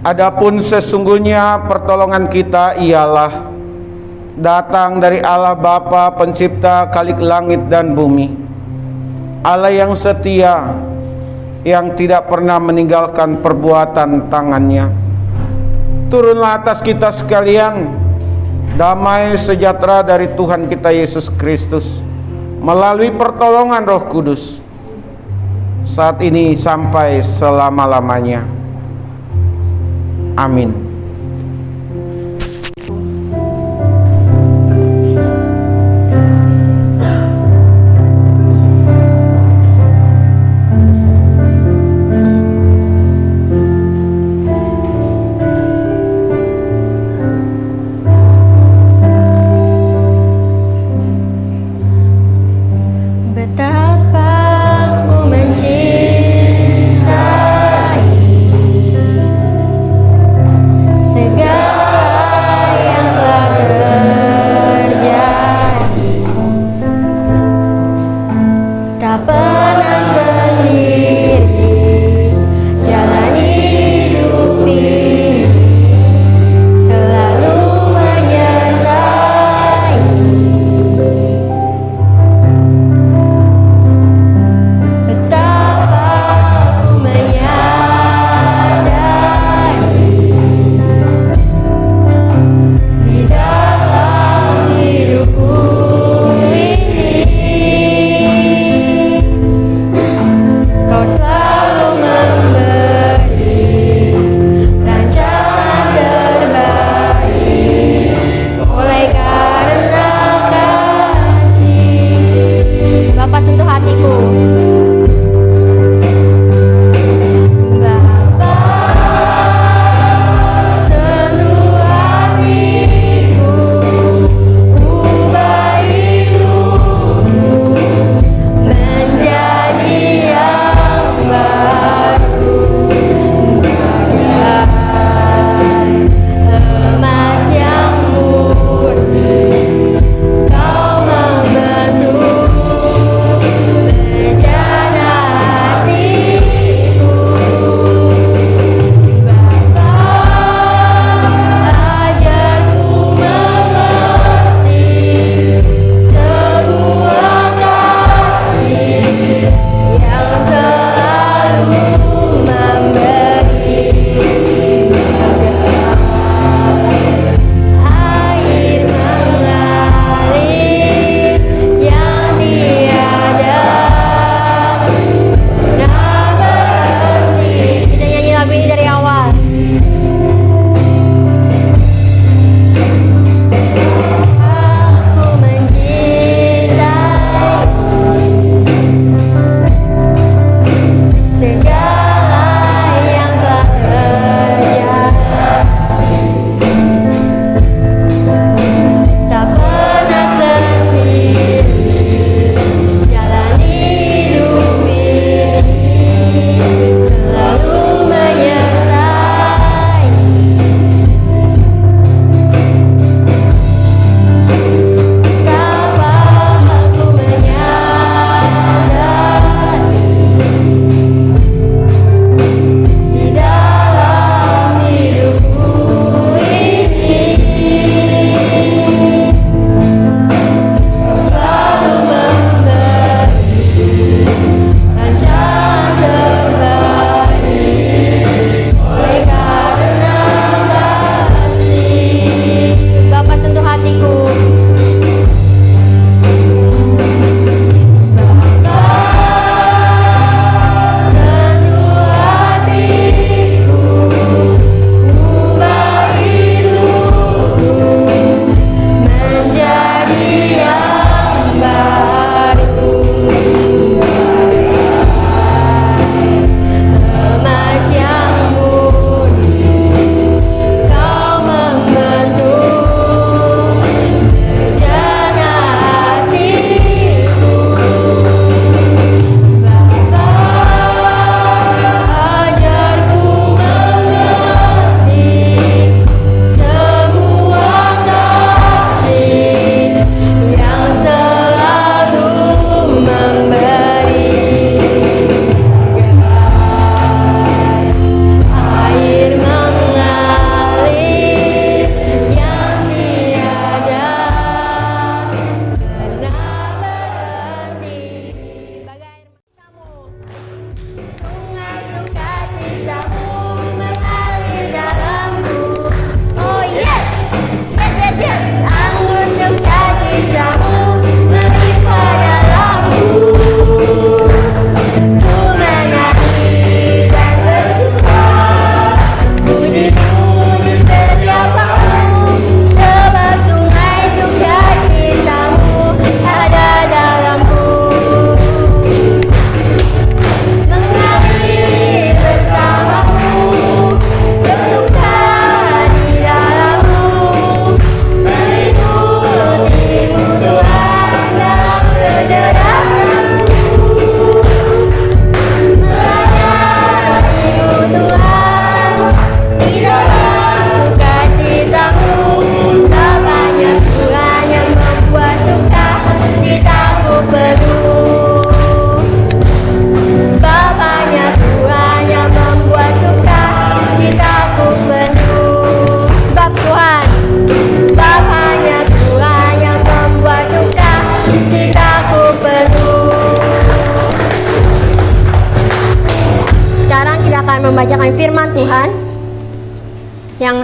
Adapun sesungguhnya pertolongan kita ialah datang dari Allah Bapa pencipta Khalik langit dan bumi, Allah yang setia, yang tidak pernah meninggalkan perbuatan tangannya. Turunlah atas kita sekalian damai sejahtera dari Tuhan kita Yesus Kristus melalui pertolongan Roh Kudus, saat ini sampai selama-lamanya. Amin.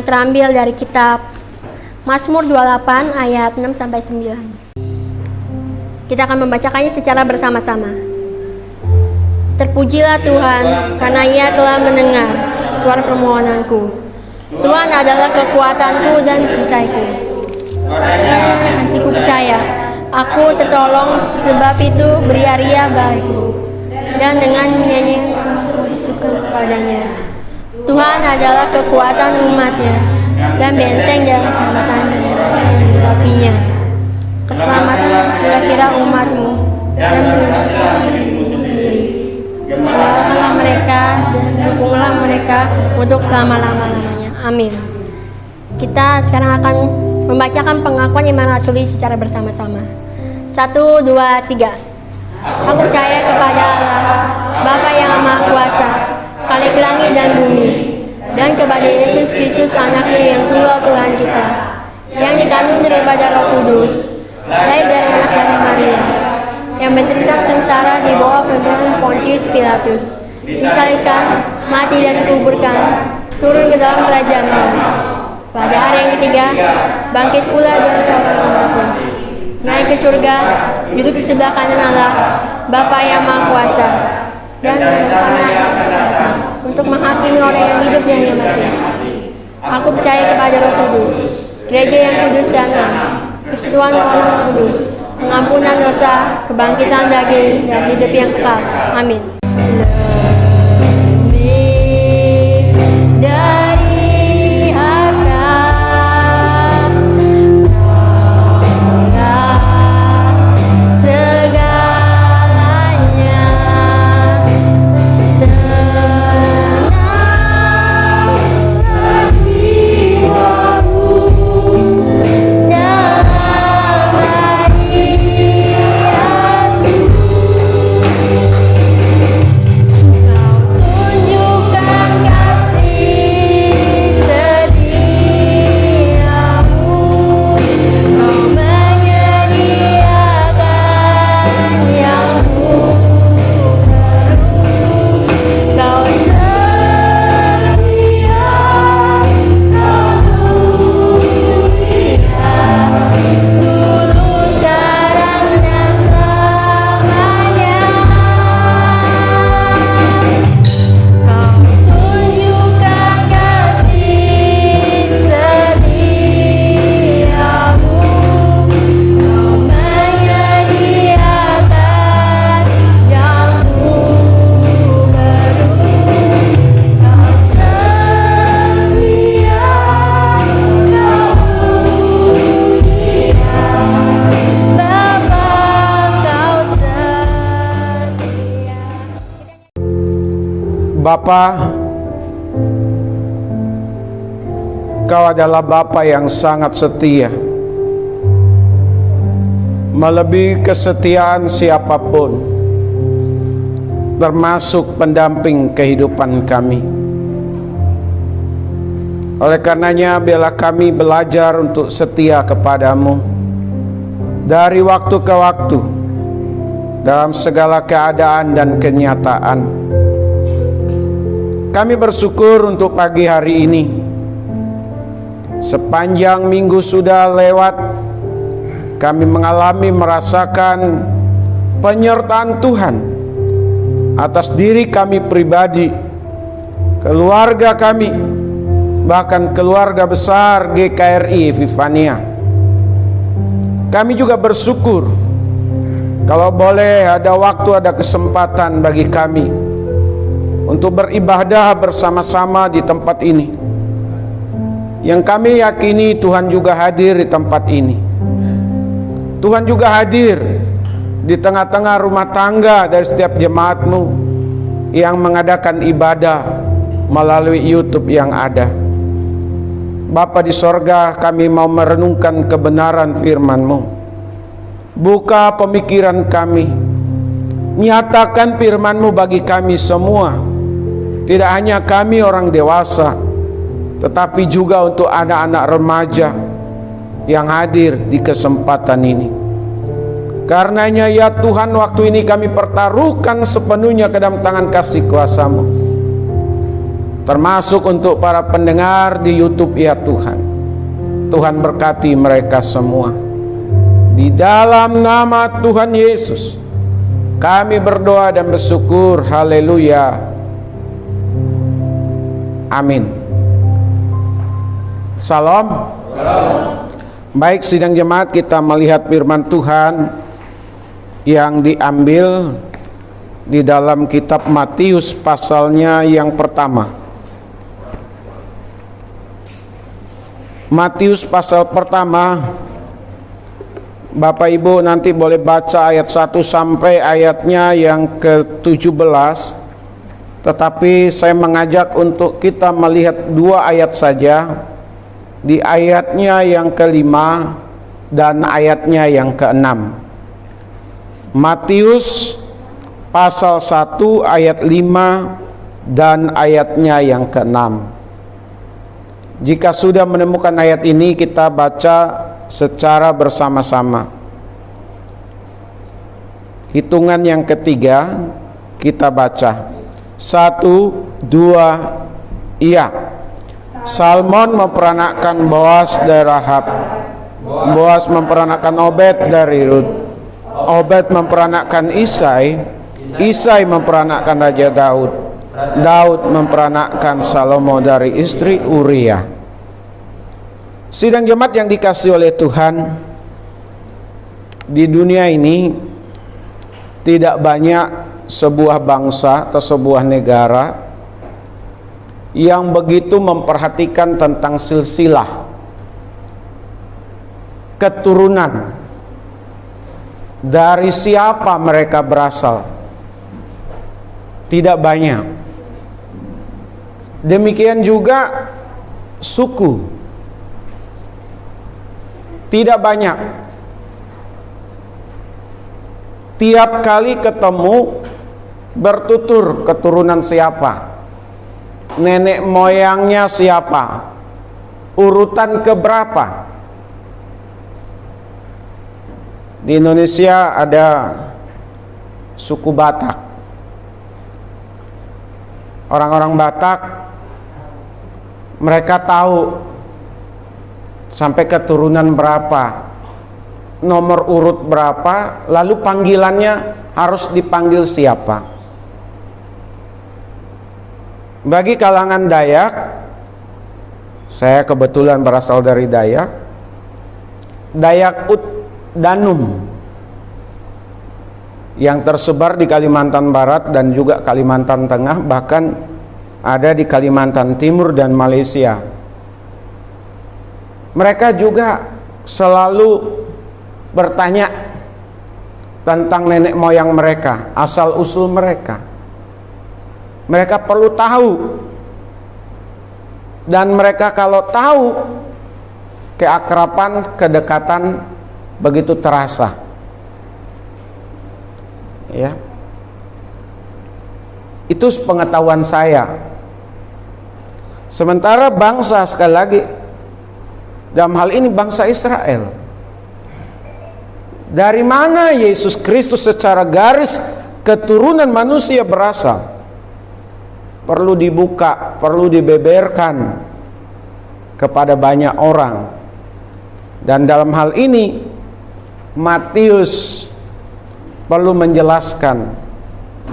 terambil dari kitab Mazmur 28 ayat 6-9. Kita akan membacakannya secara bersama-sama. Terpujilah Tuhan, karena Ia telah mendengar suara permohonanku. Tuhan adalah kekuatanku dan perisaiku. Hatiku percaya, aku tertolong, sebab itu beria-ria bagiku. Dan dengan nyanyian bersyukur kepadanya. Tuhan adalah kekuatan umatnya dan benteng dan keselamatan yang dilapinya. Keselamatan kira-kira umatmu dan dirimu sendiri. Doakanlah mereka dan dukunglah mereka untuk selama-lamanya. Amin. Kita sekarang akan membacakan pengakuan iman rasuli secara bersama-sama. 1, 2, 3. Aku percaya kepada Allah, Bapa yang Maha Kuasa, Khalik langit dan bumi, dan kepada Yesus Kristus anaknya yang tunggal Tuhan kita, yang dikandung daripada Roh Kudus, lahir dari anak dari Maria, yang menderita sengsara di bawah pemerintahan Pontius Pilatus, disalibkan, mati dan dikuburkan, turun ke dalam kerajaan maut. Pada hari yang ketiga, bangkit pula dari orang mati, naik ke surga, duduk di sebelah kanan Allah, Bapa yang Maha Kuasa, dan untuk menghakimi orang yang hidup dan yang mati. Aku percaya kepada Roh Kudus, gereja yang kudus dan am, persekutuan orang kudus, pengampunan dosa, kebangkitan daging, dan hidup yang kekal. Amin. Dari harta segalanya, tenanglah jiwamu dalam hadiratmu. Kau tunjukkan kasih setiamu, kau menyediakan yang terbaik, kau setia, kau mulia, dulu sekarang dan selamanya. Kau tunjukkan kasih setiamu, kau menyediakan yang ku perlu, kau setia, kau mulia, Bapa kau setia. Bapa, Kau adalah Bapa yang sangat setia, melebihi kesetiaan siapapun, termasuk pendamping kehidupan kami. Oleh karenanya, biarlah kami belajar untuk setia kepadamu dari waktu ke waktu, dalam segala keadaan dan kenyataan. Kami bersyukur untuk pagi hari ini. Sepanjang minggu sudah lewat, kami merasakan penyertaan Tuhan atas diri kami pribadi, keluarga kami, bahkan keluarga besar GKRI Epifania. Kami juga bersyukur kalau boleh ada waktu, ada kesempatan bagi kami untuk beribadah bersama-sama di tempat ini. Yang kami yakini Tuhan juga hadir di tempat ini. Tuhan juga hadir di tengah-tengah rumah tangga dari setiap jemaatmu yang mengadakan ibadah melalui YouTube yang ada. Bapa di sorga, kami mau merenungkan kebenaran firman-Mu. Buka pemikiran kami, nyatakan firman-Mu bagi kami semua. Tidak hanya kami orang dewasa, tetapi juga untuk anak-anak remaja yang hadir di kesempatan ini. Karenanya ya Tuhan, waktu ini kami pertaruhkan sepenuhnya ke dalam tangan kasih kuasa-Mu. termasuk untuk para pendengar di YouTube ya Tuhan. Tuhan berkati mereka semua. Di dalam nama Tuhan Yesus kami berdoa dan bersyukur. Haleluya. Amin. Salam. Baik, sidang jemaat, kita melihat firman Tuhan yang diambil di dalam kitab Matius pasalnya yang pertama. Matius pasal pertama, Bapak Ibu nanti boleh baca ayat 1 sampai ayatnya yang ke-17. Tetapi saya mengajak untuk kita melihat 2 ayat saja, di ayatnya yang ke-5 dan ayatnya yang ke-6. Matius pasal 1 ayat 5 dan ayatnya yang ke-6. Jika sudah menemukan ayat ini, kita baca secara bersama-sama. Hitungan yang ketiga kita baca. 1, 2, iya. Salmon memperanakkan Boas dari Rahab. Boas memperanakkan Obed dari Rut. Obed memperanakkan Isai. Isai memperanakkan Raja Daud. Daud memperanakkan Salomo dari istri Uria. Sidang jemaat yang dikasihi oleh Tuhan, di dunia ini tidak banyak sebuah bangsa atau sebuah negara yang begitu memperhatikan tentang silsilah keturunan, dari siapa mereka berasal. Tidak banyak. Demikian juga suku, tidak banyak. Tiap kali ketemu bertutur keturunan siapa, nenek moyangnya siapa, urutan keberapa. Di Indonesia ada suku Batak. Orang-orang Batak, mereka tahu sampai keturunan berapa, nomor urut berapa, lalu panggilannya harus dipanggil siapa. Bagi kalangan Dayak, saya kebetulan berasal dari Dayak, Dayak Ut Danum yang tersebar di Kalimantan Barat dan juga Kalimantan Tengah, bahkan ada di Kalimantan Timur dan Malaysia. Mereka juga selalu bertanya tentang nenek moyang mereka, asal usul mereka. Mereka perlu tahu, dan mereka kalau tahu, keakraban, kedekatan begitu terasa. Ya, itu pengetahuan saya. Sementara bangsa, sekali lagi, dalam hal ini bangsa Israel, dari mana Yesus Kristus secara garis keturunan manusia berasal, perlu dibuka, perlu dibeberkan kepada banyak orang. Dan dalam hal ini Matius perlu menjelaskan,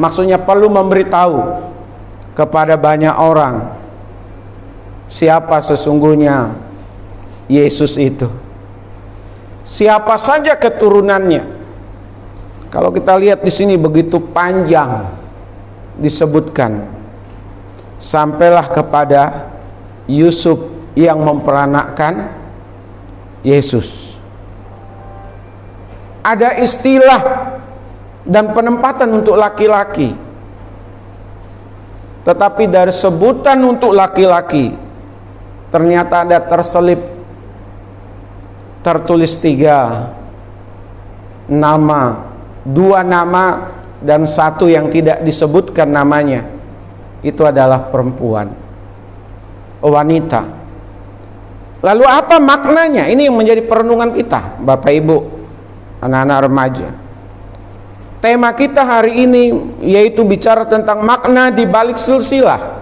maksudnya perlu memberitahu kepada banyak orang siapa sesungguhnya Yesus itu, siapa saja keturunannya. Kalau kita lihat di sini begitu panjang disebutkan, sampailah kepada Yusuf yang memperanakkan Yesus. Ada istilah dan penempatan untuk laki-laki, tetapi dari sebutan untuk laki-laki ternyata ada tertulis 3 nama, 2 nama dan 1 yang tidak disebutkan namanya. Itu adalah perempuan, wanita. Lalu apa maknanya? Ini yang menjadi perenungan kita, Bapak Ibu, anak-anak remaja. Tema kita hari ini yaitu bicara tentang makna di balik silsilah.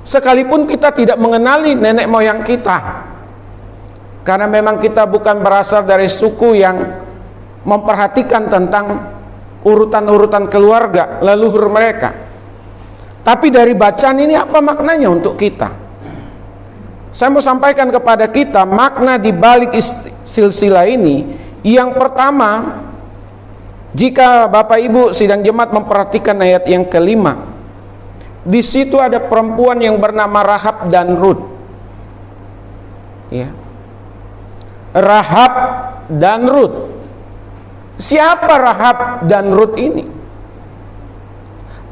Sekalipun kita tidak mengenali nenek moyang kita, karena memang kita bukan berasal dari suku yang memperhatikan tentang urutan-urutan keluarga leluhur mereka. Tapi dari bacaan ini apa maknanya untuk kita? Saya mau sampaikan kepada kita makna di balik silsilah ini. Yang pertama, jika Bapak Ibu sidang jemaat memperhatikan ayat yang kelima, di situ ada perempuan yang bernama Rahab dan Rut. Ya. Rahab dan Rut. Siapa Rahab dan Rut ini?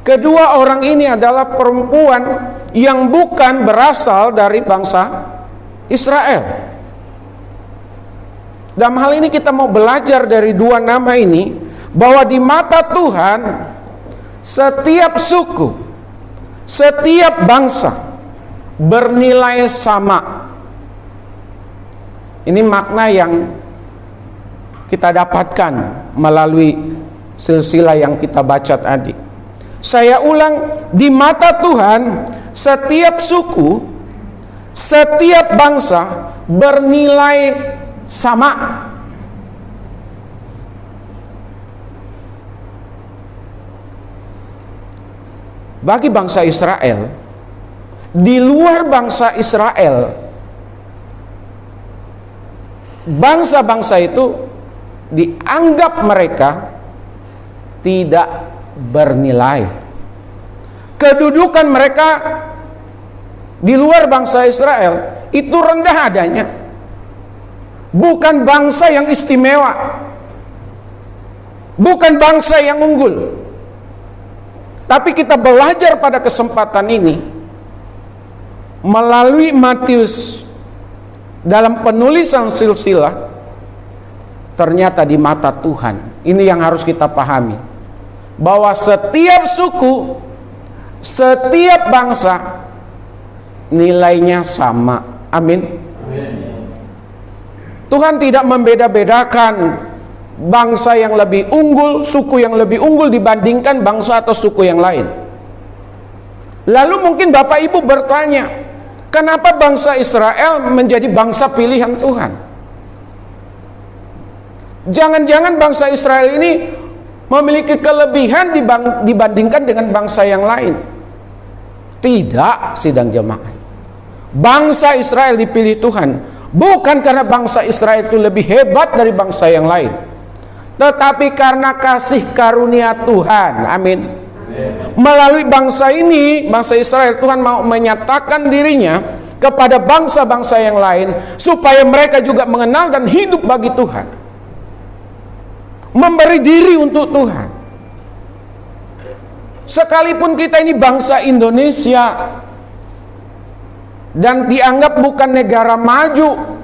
Kedua orang ini adalah perempuan yang bukan berasal dari bangsa Israel. Dalam hal ini kita mau belajar dari dua nama ini, bahwa di mata Tuhan setiap suku, setiap bangsa bernilai sama. Ini makna yang kita dapatkan melalui silsilah yang kita baca tadi. Saya ulang, di mata Tuhan setiap suku, setiap bangsa bernilai sama. Bagi bangsa Israel, di luar bangsa Israel, bangsa-bangsa itu dianggap mereka tidak bernilai. Kedudukan mereka di luar bangsa Israel itu rendah adanya. Bukan bangsa yang istimewa, bukan bangsa yang unggul. Tapi kita belajar pada kesempatan ini melalui Matius dalam penulisan silsilah, ternyata di mata Tuhan, ini yang harus kita pahami, bahwa setiap suku, setiap bangsa nilainya sama. Amin. Tuhan tidak membeda-bedakan bangsa yang lebih unggul, suku yang lebih unggul dibandingkan bangsa atau suku yang lain. Lalu mungkin Bapak Ibu bertanya, kenapa bangsa Israel menjadi bangsa pilihan Tuhan? Jangan-jangan bangsa Israel ini memiliki kelebihan dibandingkan dengan bangsa yang lain? Tidak, sidang jemaat. Bangsa Israel dipilih Tuhan bukan karena bangsa Israel itu lebih hebat dari bangsa yang lain, tetapi karena kasih karunia Tuhan. Amin. Melalui bangsa ini, bangsa Israel, Tuhan mau menyatakan dirinya kepada bangsa-bangsa yang lain supaya mereka juga mengenal dan hidup bagi Tuhan, memberi diri untuk Tuhan. Sekalipun kita ini bangsa Indonesia dan dianggap bukan negara maju,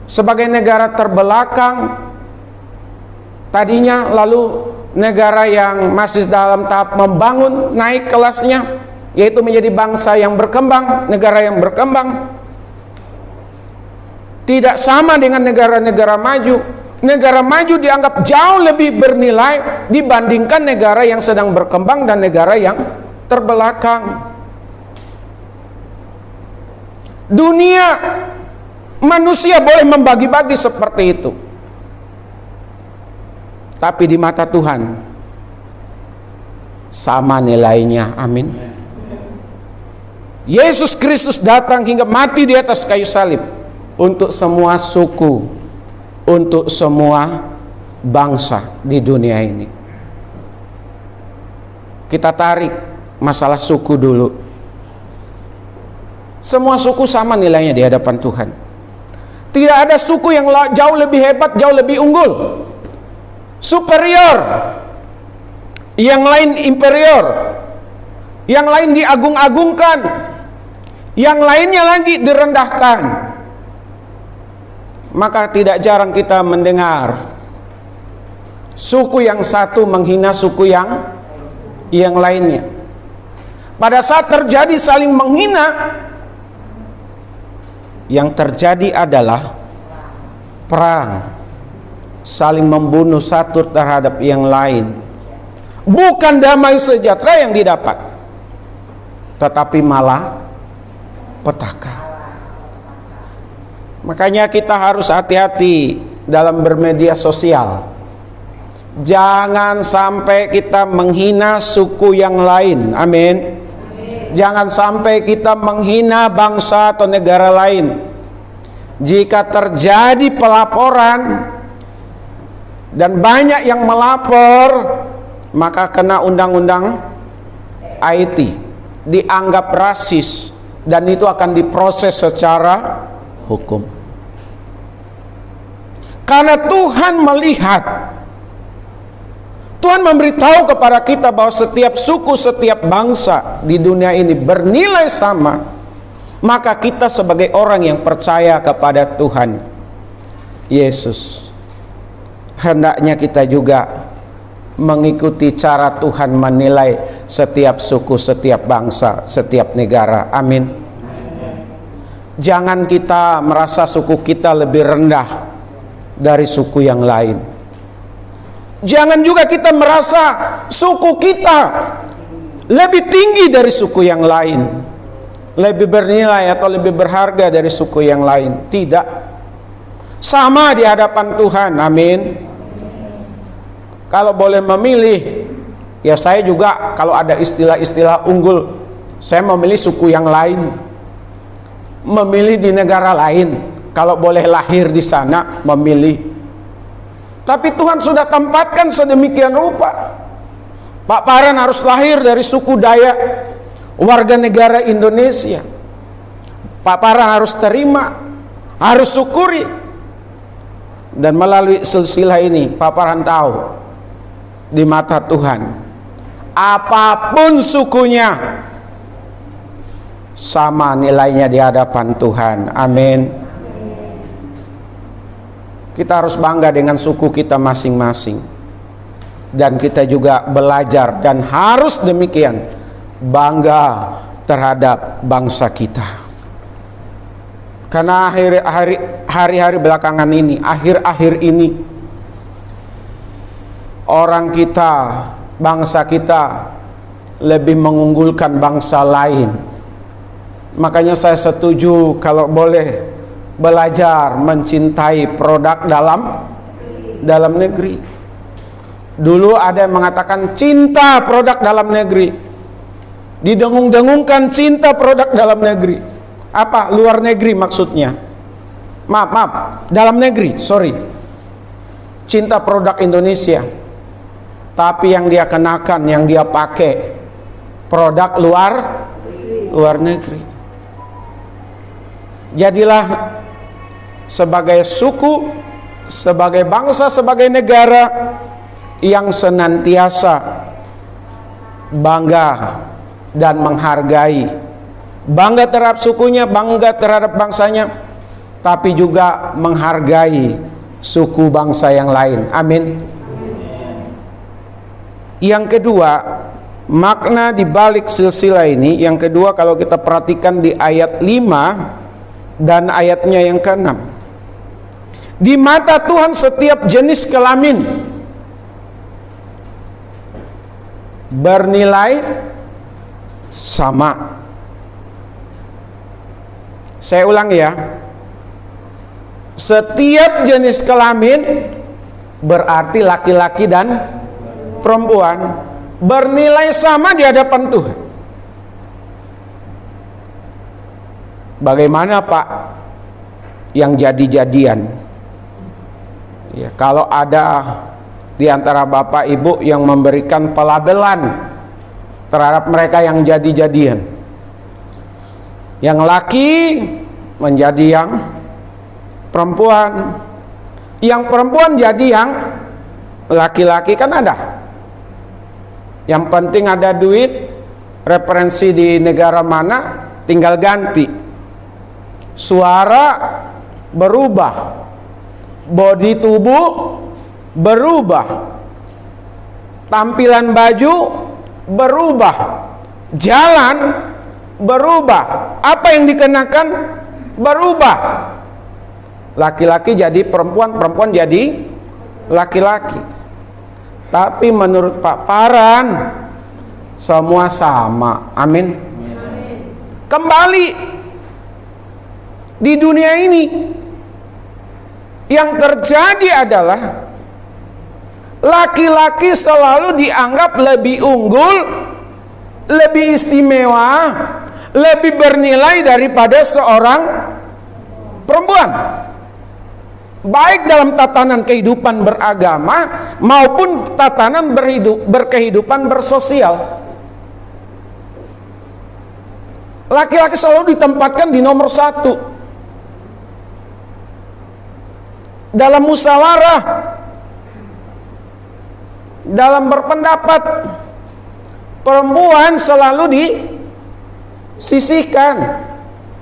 sebagai negara terbelakang tadinya, lalu negara yang masih dalam tahap membangun, naik kelasnya, yaitu menjadi bangsa yang berkembang, negara yang berkembang, tidak sama dengan negara-negara maju. Negara maju dianggap jauh lebih bernilai dibandingkan negara yang sedang berkembang dan negara yang terbelakang. Dunia manusia boleh membagi-bagi seperti itu, tapi di mata Tuhan sama nilainya. Amin. Yesus Kristus datang hingga mati di atas kayu salib untuk semua suku, untuk semua bangsa di dunia ini. Kita tarik masalah suku dulu. Semua suku sama nilainya di hadapan Tuhan. Tidak ada suku yang jauh lebih hebat, jauh lebih unggul, superior, yang lain inferior, yang lain diagung-agungkan, yang lainnya lagi direndahkan. Maka tidak jarang kita mendengar suku yang satu menghina suku yang lainnya. Pada saat terjadi saling menghina, yang terjadi adalah perang, saling membunuh satu terhadap yang lain. Bukan damai sejahtera yang didapat. tetapi malah petaka. Makanya kita harus hati-hati dalam bermedia sosial. Jangan sampai kita menghina suku yang lain. Amin. Jangan sampai kita menghina bangsa atau negara lain. Jika terjadi pelaporan dan banyak yang melapor, maka kena undang-undang IT, dianggap rasis, dan itu akan diproses secara hukum. Karena Tuhan melihat, Tuhan memberitahu kepada kita bahwa setiap suku, setiap bangsa di dunia ini bernilai sama. Maka kita sebagai orang yang percaya kepada Tuhan Yesus, hendaknya kita juga mengikuti cara Tuhan menilai setiap suku, setiap bangsa, setiap negara. Amin. Jangan kita merasa suku kita lebih rendah dari suku yang lain. Jangan juga kita merasa suku kita lebih tinggi dari suku yang lain, lebih bernilai atau lebih berharga dari suku yang lain. Tidak. Sama di hadapan Tuhan. Amin. Kalau boleh memilih, ya saya juga kalau ada istilah-istilah unggul, saya memilih suku yang lain, memilih di negara lain. Kalau boleh lahir di sana, memilih. Tapi Tuhan sudah tempatkan sedemikian rupa. Pak Paran harus lahir dari suku Dayak, warga negara Indonesia. Pak Paran harus terima, harus syukuri. Dan melalui silsilah ini, Pak Paran tahu, di mata Tuhan, apapun sukunya, sama nilainya di hadapan Tuhan. Amin. Kita harus bangga dengan suku kita masing-masing. Dan kita juga belajar dan harus demikian, bangga terhadap bangsa kita. Karena hari-hari belakangan ini, akhir-akhir ini, orang kita, bangsa kita lebih mengunggulkan bangsa lain. Makanya saya setuju kalau boleh belajar mencintai produk dalam negeri. Dulu ada yang mengatakan cinta produk dalam negeri, didengung-dengungkan cinta produk dalam negeri. Apa? Luar negeri maksudnya. Maaf, dalam negeri, sorry. Cinta produk Indonesia, tapi yang dia kenakan, yang dia pakai produk luar negeri. Jadilah sebagai suku, sebagai bangsa, sebagai negara yang senantiasa bangga dan menghargai, bangga terhadap sukunya, bangga terhadap bangsanya, tapi juga menghargai suku bangsa yang lain. Amin. Yang kedua, makna di balik silsilah ini, yang kedua kalau kita perhatikan di ayat 5 dan ayatnya yang ke-6. Di mata Tuhan setiap jenis kelamin bernilai sama. Saya ulang ya. Setiap jenis kelamin berarti laki-laki dan perempuan bernilai sama di hadapan Tuhan. Bagaimana Pak yang jadi-jadian? Ya, kalau ada di antara Bapak Ibu yang memberikan pelabelan terhadap mereka yang jadi-jadian, yang laki menjadi yang perempuan, yang perempuan jadi yang laki-laki, kan ada. Yang penting ada duit, referensi di negara mana, tinggal ganti. Suara berubah, body tubuh berubah, tampilan baju berubah, jalan berubah, apa yang dikenakan berubah. Laki-laki jadi perempuan, perempuan jadi laki-laki. Tapi menurut Pak Paran semua sama. Amin. kembali di dunia ini. Yang terjadi adalah laki-laki selalu dianggap lebih unggul, lebih istimewa, lebih bernilai daripada seorang perempuan. Baik dalam tatanan kehidupan beragama maupun tatanan berkehidupan bersosial. Laki-laki selalu ditempatkan di nomor 1. Dalam musyawarah, dalam berpendapat, perempuan selalu disisihkan,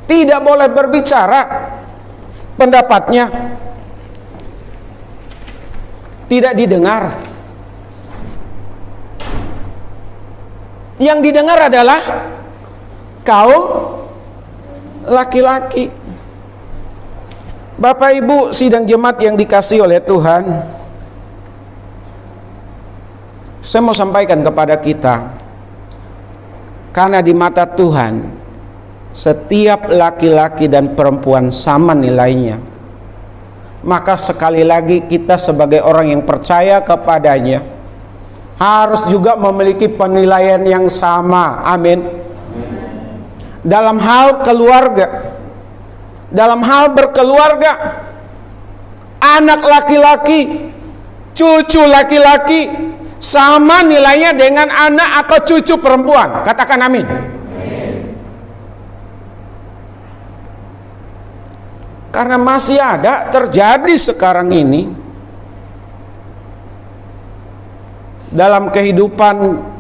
tidak boleh berbicara, pendapatnya tidak didengar. Yang didengar adalah kaum laki-laki. Bapak Ibu sidang jemaat yang dikasihi oleh Tuhan, saya mau sampaikan kepada kita, karena di mata Tuhan setiap laki-laki dan perempuan sama nilainya, maka sekali lagi kita sebagai orang yang percaya kepadanya harus juga memiliki penilaian yang sama. Amin. Dalam hal keluarga, dalam hal berkeluarga, anak laki-laki, cucu laki-laki sama nilainya dengan anak atau cucu perempuan. Katakan amin. Karena masih ada terjadi sekarang ini dalam kehidupan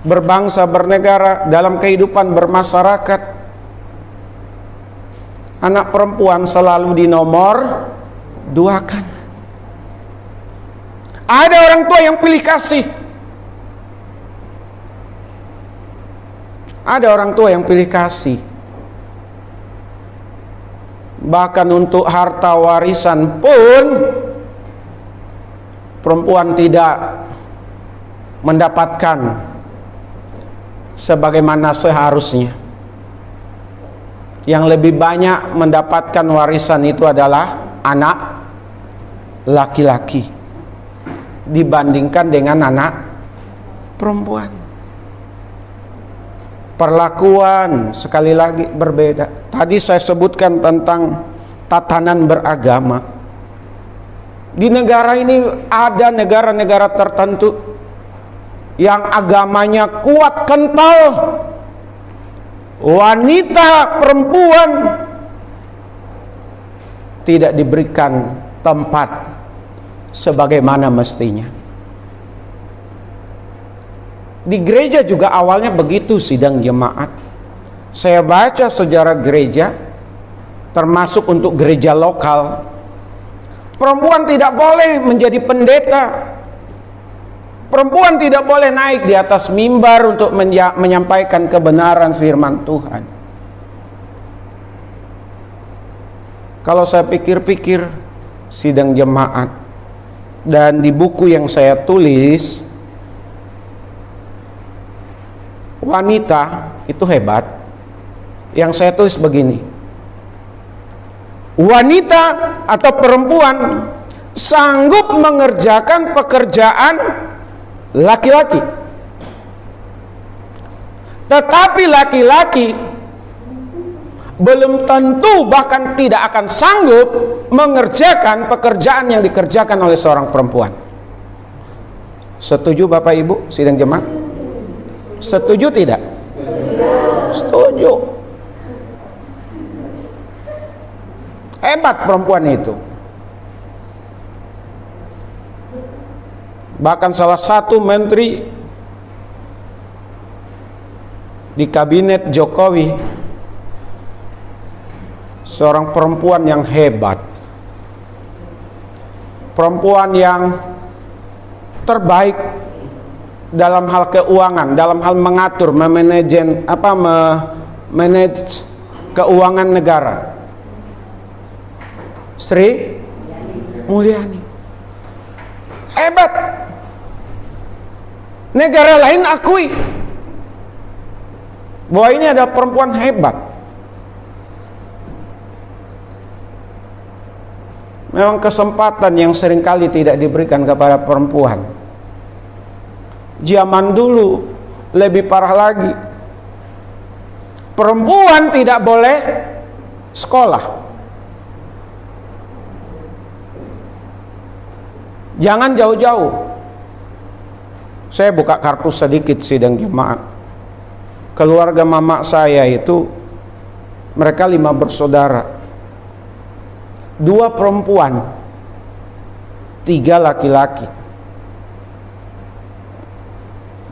berbangsa, bernegara, dalam kehidupan bermasyarakat, anak perempuan selalu dinomor 2-kan. Ada orang tua yang pilih kasih, ada orang tua yang pilih kasih. Bahkan untuk harta warisan pun perempuan tidak mendapatkan sebagaimana seharusnya. Yang lebih banyak mendapatkan warisan itu adalah anak laki-laki dibandingkan dengan anak perempuan. Perlakuan sekali lagi berbeda. Tadi saya sebutkan tentang tatanan beragama. Di negara ini ada negara-negara tertentu yang agamanya kuat, kental. Wanita perempuan tidak diberikan tempat sebagaimana mestinya. Di gereja juga awalnya begitu sidang jemaat. Saya baca sejarah gereja, termasuk untuk gereja lokal, perempuan tidak boleh menjadi pendeta. Perempuan tidak boleh naik di atas mimbar untuk menyampaikan kebenaran firman Tuhan. Kalau saya pikir-pikir sidang jemaat dan di buku yang saya tulis, wanita itu hebat. Yang saya tulis begini: wanita atau perempuan sanggup mengerjakan pekerjaan laki-laki, tetapi laki-laki belum tentu, bahkan tidak akan sanggup mengerjakan pekerjaan yang dikerjakan oleh seorang perempuan. Setuju Bapak Ibu sidang jemaat? Setuju tidak? Setuju. Hebat perempuan itu. Bahkan salah satu menteri di kabinet Jokowi seorang perempuan yang hebat, perempuan yang terbaik dalam hal keuangan, dalam hal mengatur, memanage keuangan negara. Sri Mulyani hebat. Negara lain akui. bahwa ini adalah perempuan hebat. Memang kesempatan yang seringkali tidak diberikan kepada perempuan. Zaman dulu lebih parah lagi. Perempuan tidak boleh sekolah. Jangan jauh-jauh. Saya buka kartu sedikit sidang jemaat. Keluarga mama saya itu, mereka 5 bersaudara. 2 perempuan, 3 laki-laki.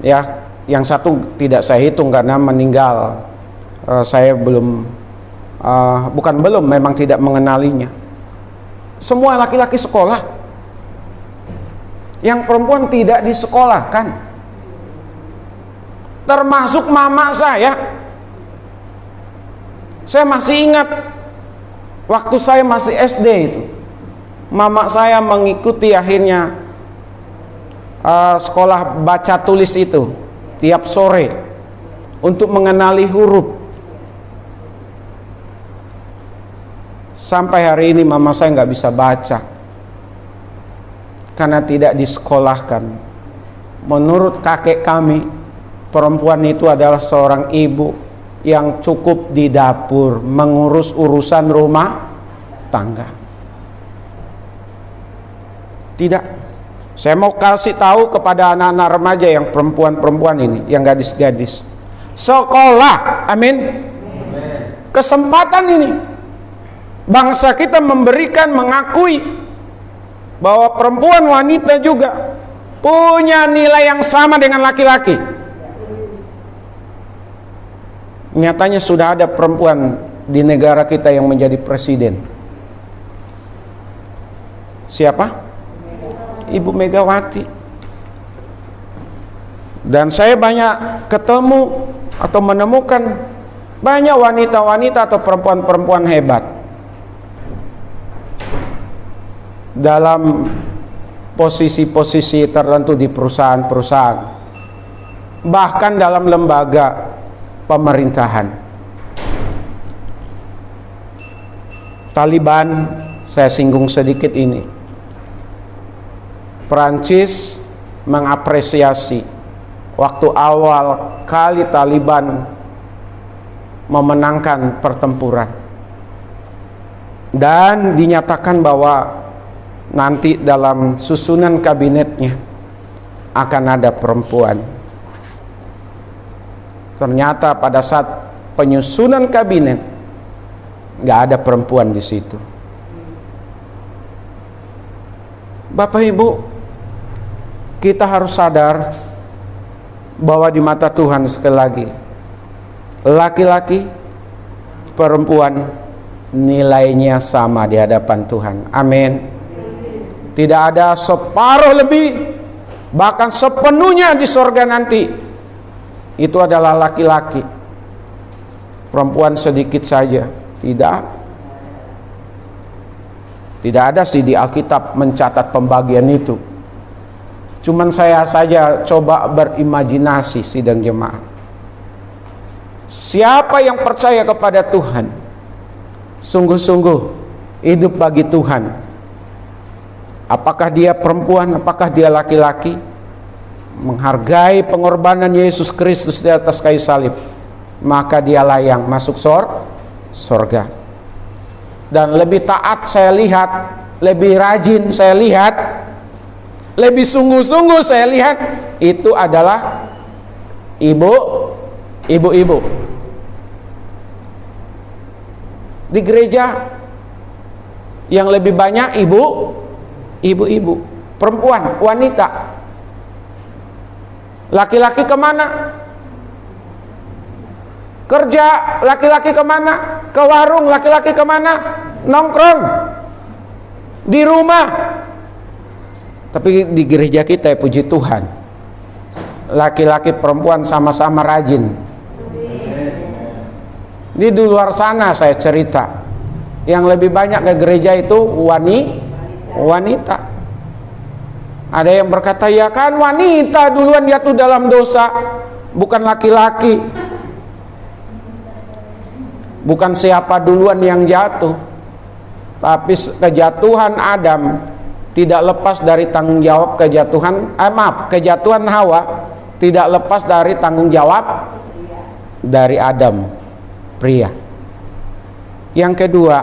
Ya, yang satu tidak saya hitung karena meninggal. Saya belum, memang tidak mengenalinya. Semua laki-laki sekolah. Yang perempuan tidak disekolahkan. Termasuk mama saya. Saya masih ingat waktu saya masih SD itu, mama saya mengikuti akhirnya sekolah baca tulis itu tiap sore untuk mengenali huruf. Sampai hari ini mama saya nggak bisa baca karena tidak disekolahkan. Menurut kakek kami, perempuan itu adalah seorang ibu yang cukup di dapur mengurus urusan rumah tangga. Tidak. Saya mau kasih tahu kepada anak-anak remaja yang perempuan-perempuan ini, yang gadis-gadis. Sekolah, amin. Kesempatan ini bangsa kita memberikan, mengakui bahwa perempuan wanita juga punya nilai yang sama dengan laki-laki. Nyatanya sudah ada perempuan di negara kita yang menjadi presiden. Siapa? Ibu Megawati. Dan saya banyak ketemu atau menemukan banyak wanita-wanita atau perempuan-perempuan hebat dalam posisi-posisi tertentu di perusahaan-perusahaan, bahkan dalam lembaga pemerintahan. Taliban, saya singgung sedikit ini. Perancis mengapresiasi waktu awal kali Taliban memenangkan pertempuran, dan dinyatakan bahwa nanti dalam susunan kabinetnya akan ada perempuan. Ternyata pada saat penyusunan kabinet nggak ada perempuan di situ. Bapak Ibu, kita harus sadar bahwa di mata Tuhan, sekali lagi, laki-laki, perempuan nilainya sama di hadapan Tuhan. Amin. Tidak ada separuh lebih, bahkan sepenuhnya di sorga nanti. Itu adalah laki-laki. Perempuan sedikit saja. Tidak ada sih di Alkitab mencatat pembagian itu. Cuman saya saja coba berimajinasi sidang jemaat. Siapa yang percaya kepada Tuhan, sungguh-sungguh hidup bagi Tuhan, apakah dia perempuan, apakah dia laki-laki, menghargai pengorbanan Yesus Kristus di atas kayu salib, maka dialah yang masuk sorga. Dan lebih taat saya lihat, lebih rajin saya lihat, lebih sungguh-sungguh saya lihat, itu adalah ibu-ibu di gereja. Yang lebih banyak ibu-ibu, perempuan, wanita. Laki-laki kemana? Kerja. Laki-laki kemana? Ke warung. Laki-laki kemana? Nongkrong. Di rumah. Tapi di gereja kita, ya puji Tuhan, laki-laki perempuan sama-sama rajin. Di luar sana saya cerita, yang lebih banyak ke gereja itu wanita. Ada yang berkata, ya kan wanita duluan jatuh dalam dosa, bukan laki-laki. bukan siapa duluan yang jatuh, tapi kejatuhan Adam tidak lepas dari tanggung jawab kejatuhan Hawa tidak lepas dari tanggung jawab dari Adam, pria. Yang kedua,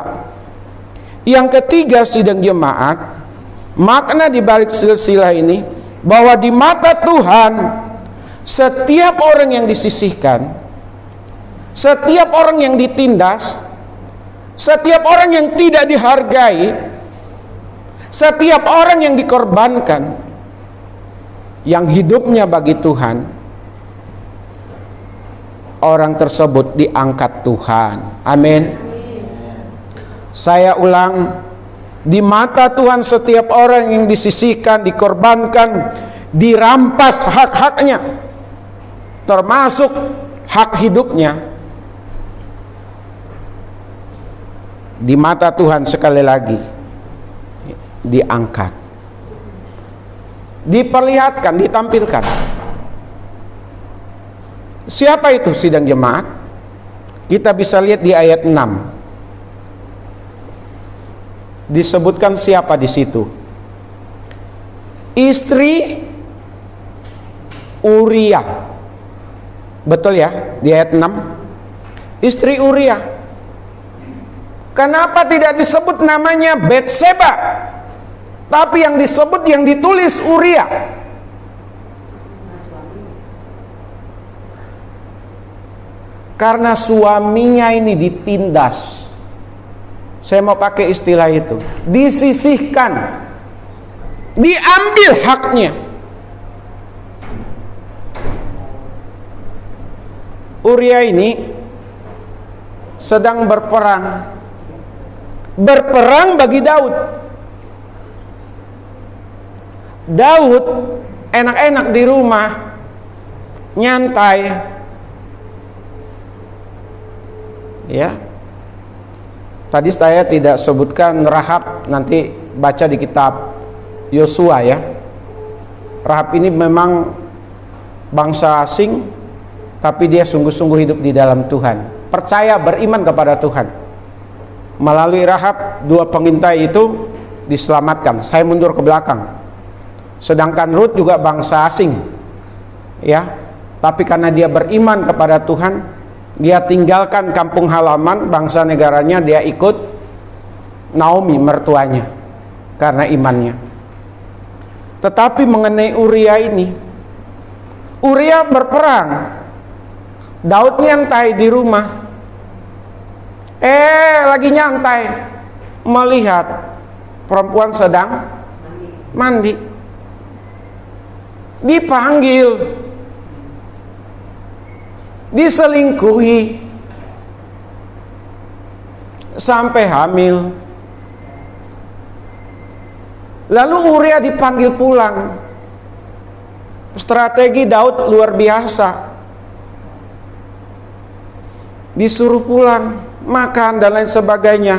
yang ketiga sidang jemaat, makna di balik silsilah ini bahwa di mata Tuhan setiap orang yang disisihkan, setiap orang yang ditindas, setiap orang yang tidak dihargai, setiap orang yang dikorbankan, yang hidupnya bagi Tuhan, orang tersebut diangkat Tuhan. Amin. Saya ulang, di mata Tuhan setiap orang yang disisihkan, dikorbankan, dirampas hak-haknya, termasuk hak hidupnya, di mata Tuhan sekali lagi diangkat, diperlihatkan, ditampilkan. Siapa itu sidang jemaat? Kita bisa lihat di ayat 6. Disebutkan siapa di situ? Istri Uria. Betul ya? Di ayat 6. Istri Uria. Kenapa tidak disebut namanya Betseba, tapi yang disebut, yang ditulis Uria? Karena suaminya ini ditindas. Saya mau pakai istilah itu, disisihkan, diambil haknya. Uria ini sedang berperang bagi Daud. Daud enak-enak di rumah, nyantai, ya. Tadi saya tidak sebutkan Rahab, nanti baca di kitab Yosua ya. Rahab ini memang bangsa asing, tapi dia sungguh-sungguh hidup di dalam Tuhan, percaya, beriman kepada Tuhan. Melalui Rahab, dua pengintai itu diselamatkan. Saya mundur ke belakang. Sedangkan Rut juga bangsa asing, ya, tapi karena dia beriman kepada Tuhan, dia tinggalkan kampung halaman, bangsa negaranya, dia ikut Naomi mertuanya karena imannya. Tetapi mengenai Uria ini, Uria berperang, Daud nyantai di rumah. Lagi nyantai, melihat perempuan sedang mandi, dipanggil, diselingkuhi, sampai hamil. Lalu Uria dipanggil pulang. Strategi Daud luar biasa. Disuruh pulang, makan dan lain sebagainya.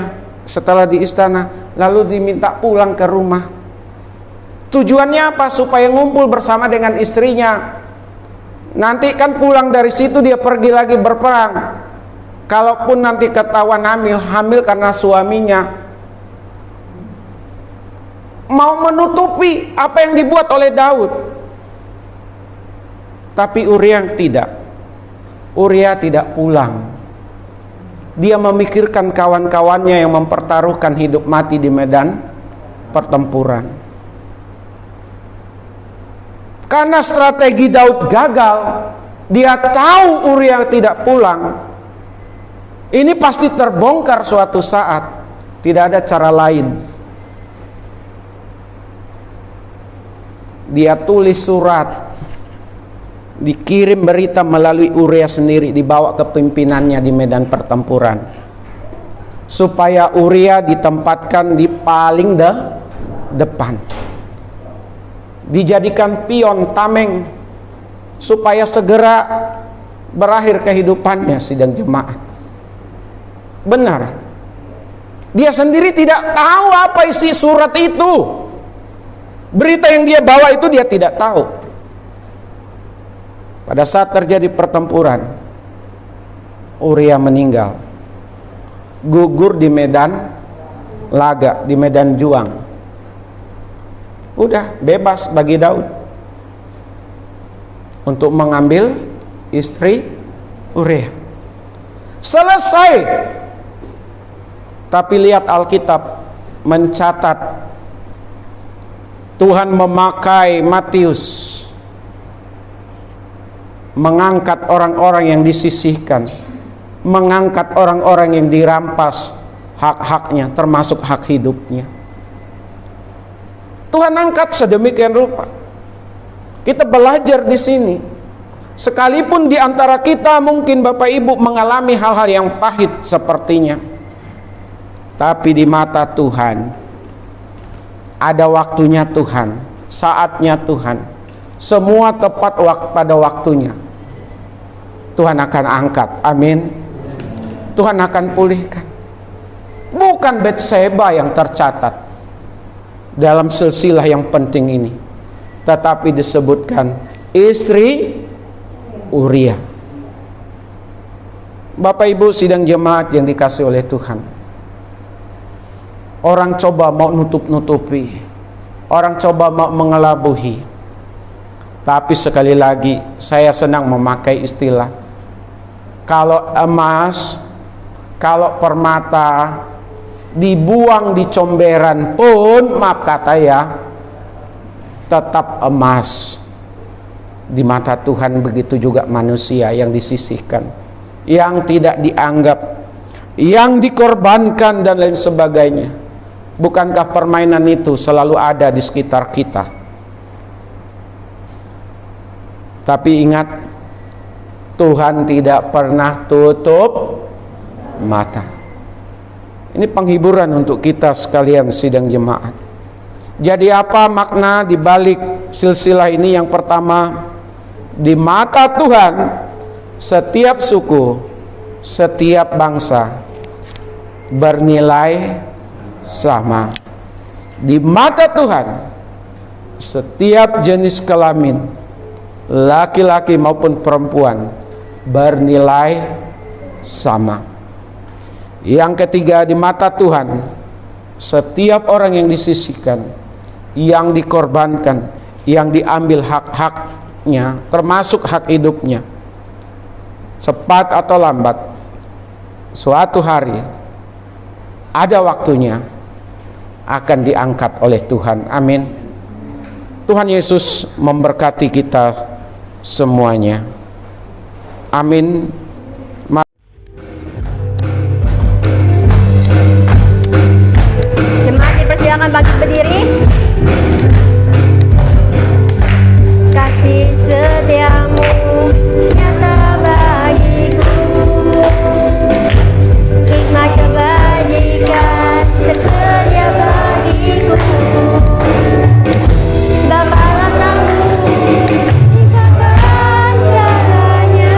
Setelah di istana, lalu diminta pulang ke rumah. Tujuannya apa? Supaya ngumpul bersama dengan istrinya. Nanti kan pulang dari situ dia pergi lagi berperang. Kalaupun nanti ketahuan hamil karena suaminya, mau menutupi apa yang dibuat oleh Daud. Tapi Uria tidak. Uria tidak pulang. Dia memikirkan kawan-kawannya yang mempertaruhkan hidup mati di medan pertempuran. Karena strategi Daud gagal, dia tahu Uria tidak pulang. Ini pasti terbongkar suatu saat. Tidak ada cara lain. Dia tulis surat, dikirim berita melalui Uria sendiri, dibawa ke pimpinannya di medan pertempuran, supaya Uria ditempatkan di paling depan, dijadikan pion tameng, supaya segera berakhir kehidupannya. Sidang jemaat, benar, dia sendiri tidak tahu apa isi surat itu. Berita yang dia bawa itu dia tidak tahu. Pada saat terjadi pertempuran, Uria meninggal. gugur di medan laga, di medan juang. Udah bebas bagi Daud untuk mengambil istri Uria. Selesai. Tapi lihat Alkitab mencatat Tuhan memakai Matius mengangkat orang-orang yang disisihkan, mengangkat orang-orang yang dirampas hak-haknya, termasuk hak hidupnya. Tuhan angkat sedemikian rupa. Kita belajar di sini. Sekalipun di antara kita mungkin Bapak Ibu mengalami hal-hal yang pahit sepertinya, tapi di mata Tuhan ada waktunya Tuhan, saatnya Tuhan. Semua tepat pada waktunya. Tuhan akan angkat. Amin. Tuhan akan pulihkan. Bukan Batseba yang tercatat dalam silsilah yang penting ini, tetapi disebutkan istri Uria. Bapak Ibu sidang jemaat yang dikasihi oleh Tuhan, orang coba mau nutup-nutupi, orang coba mau mengelabuhi, tapi sekali lagi saya senang memakai istilah, kalau emas, kalau permata dibuang di comberan pun, maaf kata ya, tetap emas. Di mata Tuhan begitu juga manusia yang disisihkan, yang tidak dianggap, yang dikorbankan dan lain sebagainya. Bukankah permainan itu selalu ada di sekitar kita? Tapi ingat, Tuhan tidak pernah tutup mata. Ini penghiburan untuk kita sekalian sidang jemaat. Jadi apa makna di balik silsilah ini? Yang pertama, di mata Tuhan setiap suku, setiap bangsa bernilai sama. Di mata Tuhan setiap jenis kelamin, laki-laki maupun perempuan, bernilai sama. Yang ketiga, di mata Tuhan setiap orang yang disisihkan, yang dikorbankan, yang diambil hak-haknya, termasuk hak hidupnya, cepat atau lambat, suatu hari ada waktunya akan diangkat oleh Tuhan. Amin. Tuhan Yesus memberkati kita semuanya. Amin. Jemaat dipersilakan bangkit berdiri. Kasih setiamu nyata bagiku, hikmat kebajikan tersedia bagiku. Bapalah Sang ikatkan segalanya.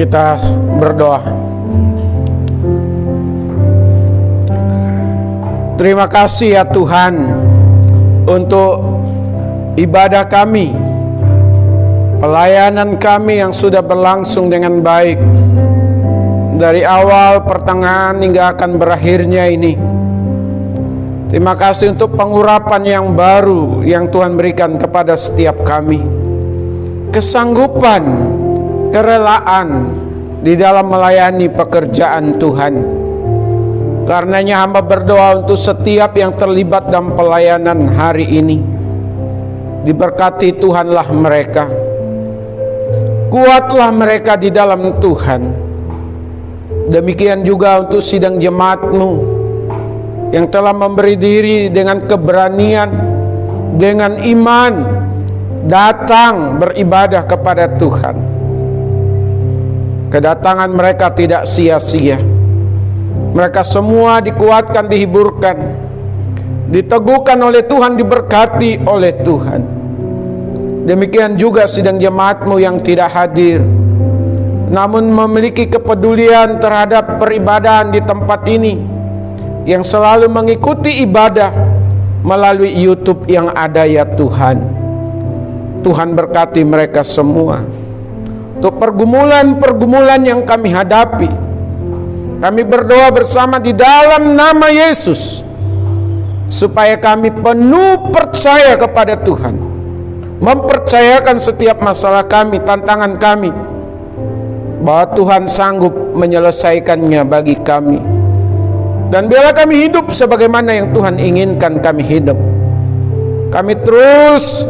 Kita berdoa. Terima kasih ya Tuhan untuk ibadah kami, pelayanan kami yang sudah berlangsung dengan baik dari awal, pertengahan hingga akan berakhirnya ini. Terima kasih untuk pengurapan yang baru yang Tuhan berikan kepada setiap kami, kesanggupan, kerelaan di dalam melayani pekerjaan Tuhan. Karenanya hamba berdoa untuk setiap yang terlibat dalam pelayanan hari ini. Diberkati Tuhanlah mereka, kuatlah mereka di dalam Tuhan. Demikian juga untuk sidang jemaat-Mu yang telah memberi diri dengan keberanian, dengan iman, datang beribadah kepada Tuhan. Kedatangan mereka tidak sia-sia. Mereka semua dikuatkan, dihiburkan, diteguhkan oleh Tuhan, diberkati oleh Tuhan. Demikian juga sidang jemaat-Mu yang tidak hadir, namun memiliki kepedulian terhadap peribadahan di tempat ini, yang selalu mengikuti ibadah melalui YouTube yang ada ya Tuhan. Tuhan berkati mereka semua. Untuk pergumulan-pergumulan yang kami hadapi, kami berdoa bersama di dalam nama Yesus, supaya kami penuh percaya kepada Tuhan, mempercayakan setiap masalah kami, tantangan kami, bahwa Tuhan sanggup menyelesaikannya bagi kami. Dan biarlah kami hidup sebagaimana yang Tuhan inginkan kami hidup. Kami terus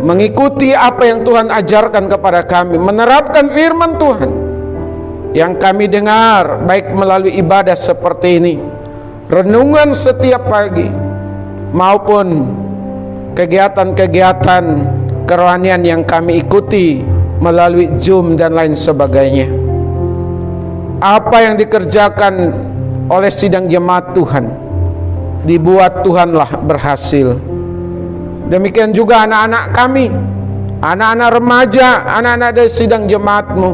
mengikuti apa yang Tuhan ajarkan kepada kami, menerapkan firman Tuhan yang kami dengar, baik melalui ibadah seperti ini, renungan setiap pagi, maupun kegiatan-kegiatan kerohanian yang kami ikuti melalui Zoom dan lain sebagainya. Apa yang dikerjakan oleh sidang jemaat Tuhan, dibuat Tuhanlah berhasil. Demikian juga anak-anak kami, anak-anak remaja, anak-anak dari sidang jemaat-Mu,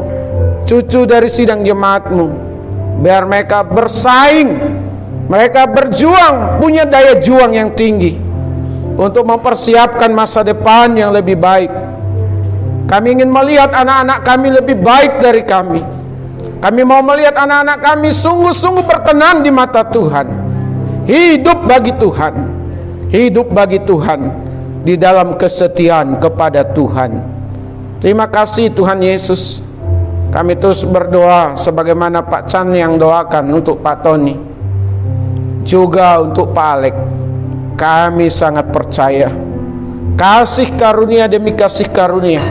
cucu dari sidang jemaat-Mu, biar mereka bersaing, mereka berjuang, punya daya juang yang tinggi untuk mempersiapkan masa depan yang lebih baik. Kami ingin melihat anak-anak kami lebih baik dari kami. Kami mau melihat anak-anak kami sungguh-sungguh berkenan di mata Tuhan, hidup bagi Tuhan, hidup bagi Tuhan, di dalam kesetiaan kepada Tuhan. Terima kasih Tuhan Yesus. Kami terus berdoa sebagaimana Pak Chan yang doakan untuk Pak Tony, juga untuk Pak Alek. Kami sangat percaya kasih karunia demi kasih karunia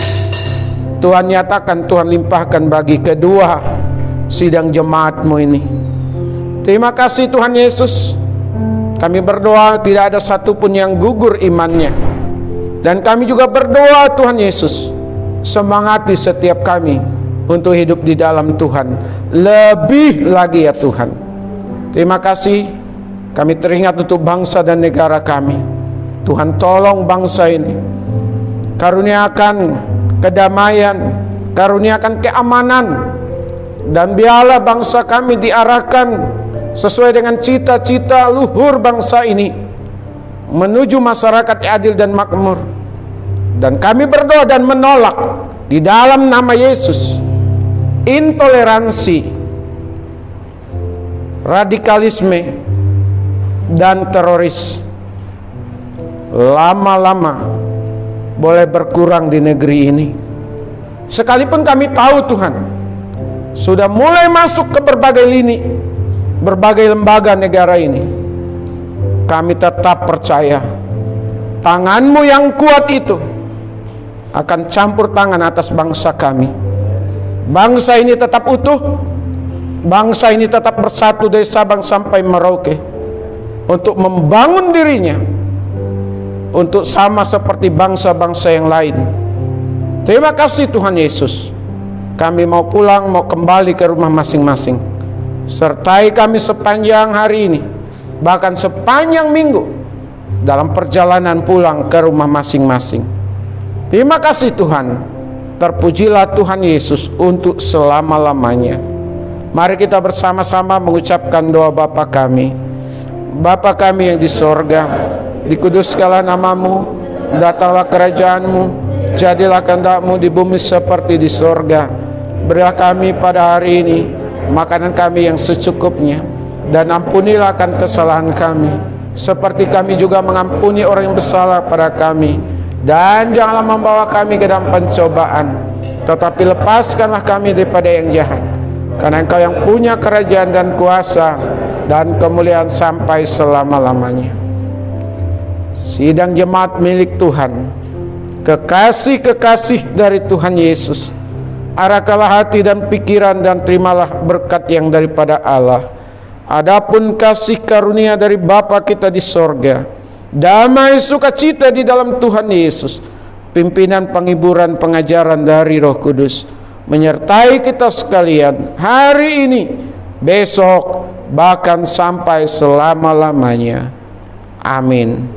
Tuhan nyatakan, Tuhan limpahkan bagi kedua sidang jemaat-Mu ini. Terima kasih Tuhan Yesus. Kami berdoa tidak ada satupun yang gugur imannya. Dan kami juga berdoa Tuhan Yesus, semangati setiap kami untuk hidup di dalam Tuhan lebih lagi ya Tuhan. Terima kasih. Kami teringat untuk bangsa dan negara kami. Tuhan tolong bangsa ini, karuniakan kedamaian, karuniakan keamanan, dan biarlah bangsa kami diarahkan sesuai dengan cita-cita luhur bangsa ini menuju masyarakat yang adil dan makmur. Dan kami berdoa dan menolak di dalam nama Yesus intoleransi, radikalisme, dan teroris lama-lama boleh berkurang di negeri ini. Sekalipun kami tahu Tuhan sudah mulai masuk ke berbagai lini, berbagai lembaga negara ini, kami tetap percaya tangan-Mu yang kuat itu akan campur tangan atas bangsa kami. Bangsa ini tetap utuh, bangsa ini tetap bersatu dari Sabang sampai Merauke untuk membangun dirinya untuk sama seperti bangsa-bangsa yang lain. Terima kasih Tuhan Yesus. Kami mau pulang, mau kembali ke rumah masing-masing. Sertai kami sepanjang hari ini, bahkan sepanjang minggu, dalam perjalanan pulang ke rumah masing-masing. Terima kasih Tuhan. Terpujilah Tuhan Yesus untuk selama-lamanya. Mari kita bersama-sama mengucapkan doa Bapa kami. Bapa kami yang di sorga, dikuduskanlah namamu, datanglah kerajaanmu, jadilah kehendak-mu di bumi seperti di sorga. Berilah kami pada hari ini makanan kami yang secukupnya, dan ampunilah akan kesalahan kami, seperti kami juga mengampuni orang yang bersalah pada kami. Dan janganlah membawa kami ke dalam pencobaan, tetapi lepaskanlah kami daripada yang jahat. Karena Engkau yang punya kerajaan dan kuasa dan kemuliaan sampai selama-lamanya. Sidang jemaat milik Tuhan, kekasih-kekasih dari Tuhan Yesus, arahkanlah hati dan pikiran dan terimalah berkat yang daripada Allah. Adapun kasih karunia dari Bapa kita di sorga, damai sukacita di dalam Tuhan Yesus, pimpinan penghiburan pengajaran dari Roh Kudus menyertai kita sekalian hari ini, besok, bahkan sampai selama-lamanya. Amin.